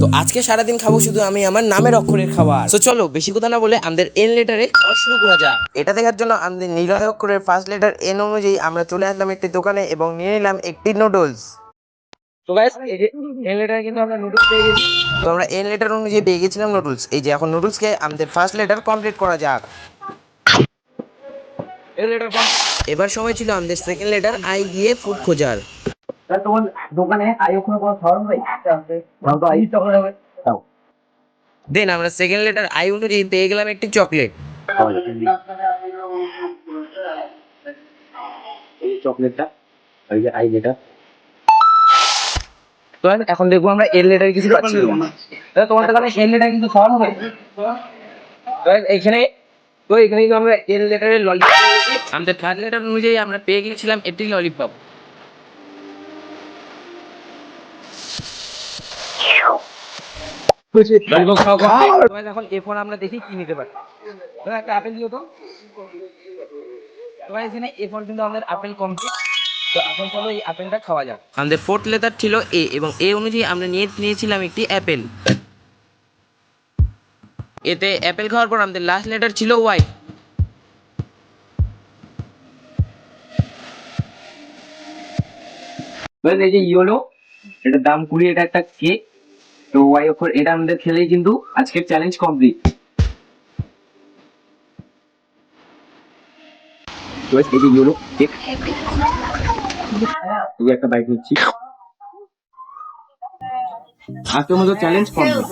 তো আজকে সারাদিন খাবো শুধু আমি আমার নামের অক্ষরের খাবার। তো চলো বেশি কথা না বলে আমাদের এন লেটারে শুরু করা যাক। এটা দেখার জন্য আমাদের নিলয় অক্ষরের ফার্স্ট লেটার এন অনুযায়ী আমরা চলে আসলাম একটি দোকানে এবং নিয়ে নিলাম একটি নুডলস। তো গাইস এই যে এন লেটারে কিন্তু আমরা নুডলস পেয়ে গেছি। তো আমরা এন লেটার অনুযায়ী পেয়ে গেছিলাম নুডলস। এই যে এখন নুডলসকে আমাদের ফার্স্ট লেটার কমপ্লিট করা যাক। এন লেটার এবার সময় ছিল আমাদের সেকেন্ড লেটার আই দিয়ে ফুড খোঁজার। তোমার দোকানে আই ওখানে কোনো ধরন ভাই আছে দাও তো আই চকলেট হবে দাও দেন আমরা সেকেন্ড লেটার আই অনুযায়ী পেয়ে গেলাম একটি চকলেট। এই চকলেটটা ওই যে আই লেটার। তো এখন দেখবো আমরা এল লেটার কিছু পাচ্ছি কিনা। তাহলে তোমার দোকানে এল লেটার কিন্তু সলভ হবে। তো এখানে কিন্তু আমরা এল লেটারের ললিপপ আমাদের থার্ড লেটার অনুযায়ী আমরা পেয়ে গিয়েছিলাম একটি ললিপপ। এখন এরপর আমরা দেখি কি নিতে পারি। একটা আপেল দিও তো। এখানে এরপর কিন্তু আমাদের আপেল কমপ্লিট। তো এখন চলো এই আপেলটা খাওয়া যাক। আমাদের ফোর্থ লেটার ছিল এ এবং এ অনুযায়ী আমরা নিয়েছিলাম একটি অ্যাপেল। এতে অ্যাপেল খাওয়ার পর আমাদের লাস্ট লেটার ছিল ওয়াই। এই যে ইয়েলো এটার দাম 20, এটা একটা কেক। তো ওয়াই অক্ষর এটা আমাদের খেলেই কিন্তু আজকের চ্যালেঞ্জ কমপ্লিট। তো এই যে ইয়েলো কেক এই একটা বাইক নিচ্ছি। আজকের মতো চ্যালেঞ্জ কমপ্লিট।